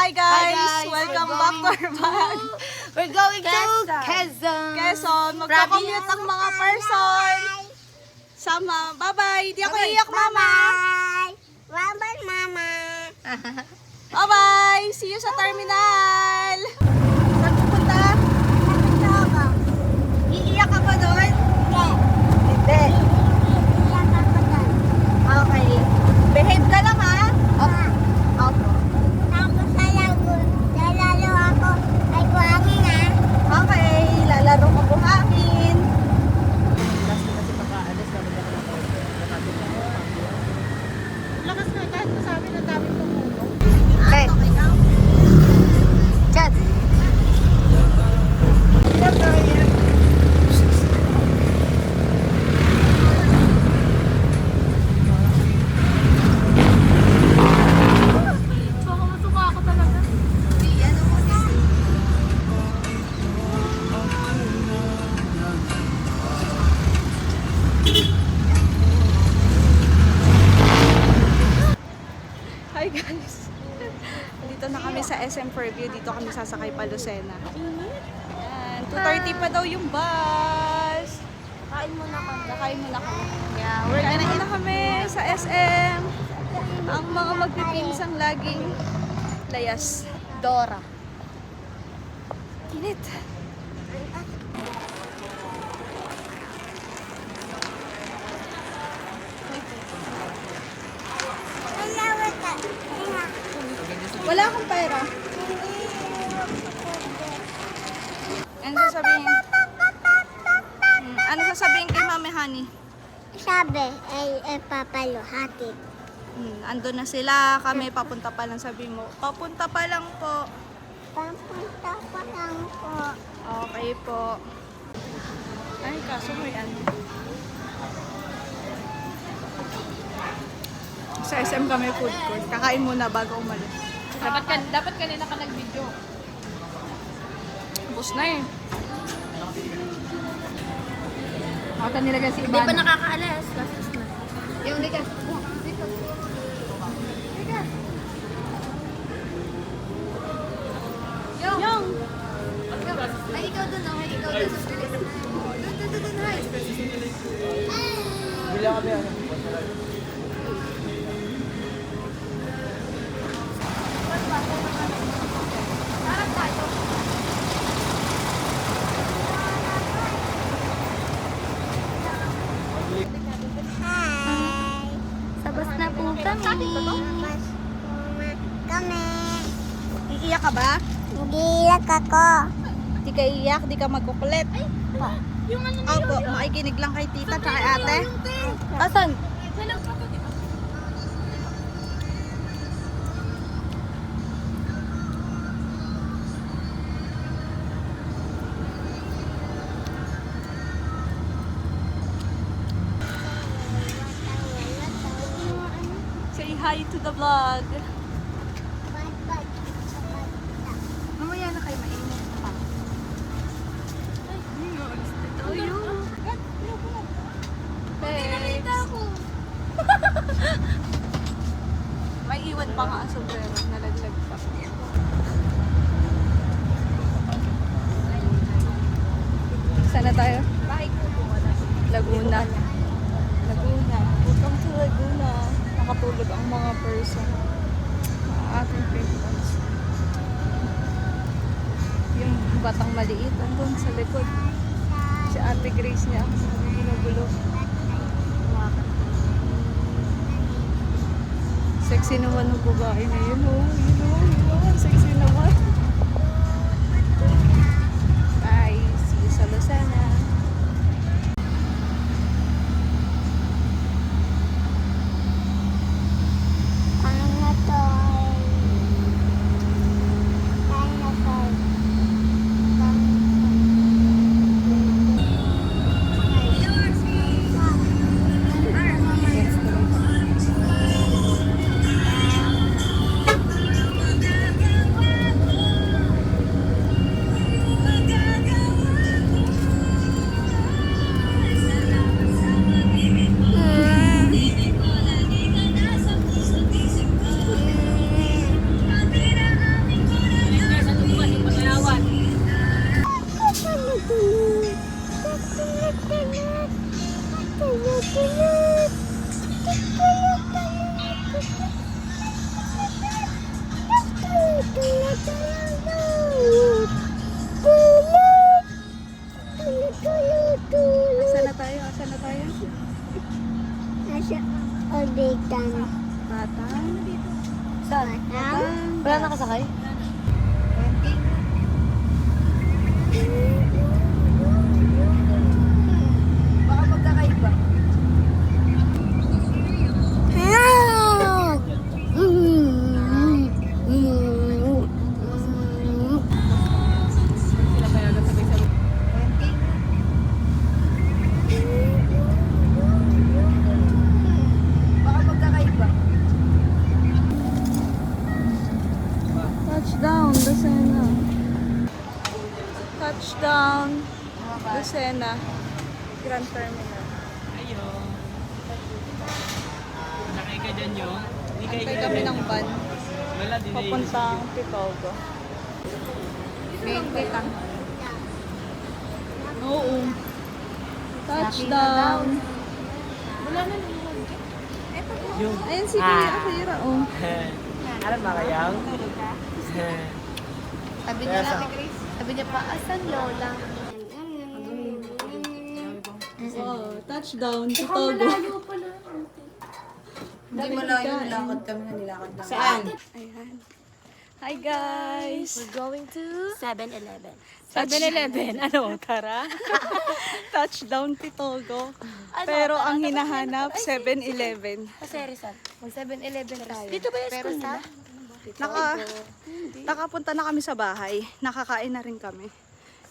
Hi guys! Welcome back to our vlog. We're going to Quezon. Quezon, magkakommute ang mga person. Sama. Bye-bye. Di ako iiyak, mama. Bye-bye, mama. Bye-bye. See you sa terminal. Saan pupunta? Iiyak ka ba doon? Hindi. Okay. Behave ka lang ha? Opo. Tapos lalalo ako ay buhangin ha. Okay. Lalaro ka buhangin. Lakas na kahit masabi na daming tumulong. Okay. Chat. Baka masuka ako talaga. Hi guys! Dito na kami sa SM Fairview. Dito kami sasakay pa Lucena. Ayan, 2:30 pa daw yung bus. Kain muna kami. Kakain muna kami. Yeah, we're Kain gonna na kami sa SM. Ang mga magpipinsang laging layas. Dora. Init. Wala akong pera. Ano sasabihin? Ano sasabihin kay Mami Honey? Sabi ay papaluhati. Andun na sila. Kami papunta pa lang, sabi mo. Papunta pa lang po. Papunta pa lang po. Okay po. Ay, kaso may ano. Sa SM kami food court. Kakain muna bago umalis. Dapat kanina ka nag-video. Bus na eh. Baka nilagay si Iban. Hindi pa nakakaalas. Lasas na. Yung hindi ka. Dito. Dito. Yung! Ay, ikaw dun. Ay, ikaw dun. Dun. Ay. Harap tayo. Hi. Sabas na po kami. Mas kami. Iiyak ka ba? Giyak ako. Di ka iiyak, di ka magkukulit. Yung ano Opo, makikinig lang kay tita at kay ate. Asan? Say hi to the vlog. Mamaya na kayo mainit pa. May iwan pa nga ang sombrero, nalaglag pa. Saan na tayo? Laguna. Laguna. Welcome to Laguna. Nakatulog ang mga person. Mga ating patrons. Yung batang maliit andun sa likod. Si Ate Grace niya. Ginugulo. Sexy naman ng babae na yun. Oh. Yun. Sexy naman. Bye. See you sa Lucena. Asan na tayo? Asan na tayo? Nasa orbitan. Batang. Saan? Wala nakasakay? Baka magkakaiba. Sila kaya sabay sa baka magkakaiba. Touchdown, Lucena. Touchdown, Lucena. Grand Terminal. Ayo. Nakay ka dyan yun? Hindi kayo Antay kami ng van. Wala din Papuntang Pitogo. 20 ka. Oo. Touchdown. Yung. Ayan si Kuya Akira. Oh. Alam ba kayo? Sabi niya lang, sabi niya pa, asan Lola? Wow, touchdown, Pitogo. Hindi malayo, nilakad kami na nilakad lang. Saan? Ayan. Hi guys! We're going to 7-Eleven. 7-Eleven. Ano? Tara? Touchdown, Pitogo. Pero ang hinahanap, 7-Eleven. Kasi Rizal, mag 7-Eleven tayo. Dito ba yung school nila? Nakapunta na kami sa bahay. Nakakain na rin kami.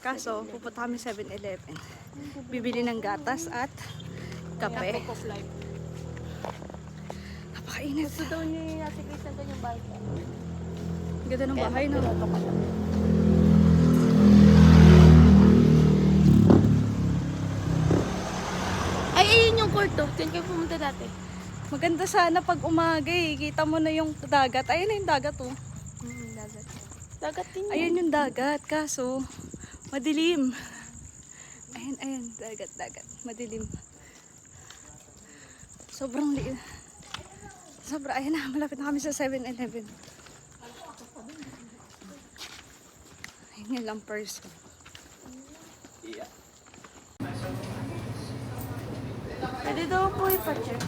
Kaso, pupunta kami 7-Eleven. Bibili ng gatas at kape. Napakainit. Gusto daw niya yung nasa Christian doon yung bahay. Ganda ng bahay, no? Ay, ayun yung court to. Diyan kayo pumunta dati. Maganda sana pag umaga eh. Kita mo na yung dagat. Ayun na yung dagat, oh. Dagat. Dagat din yun. Ayun yung dagat. Kaso, madilim. Ayan, dagat. Madilim. Sobrang liit. Ayan na, malapit na kami sa 7-Eleven. Ayun yung lang person. Pwede daw po ipa-check.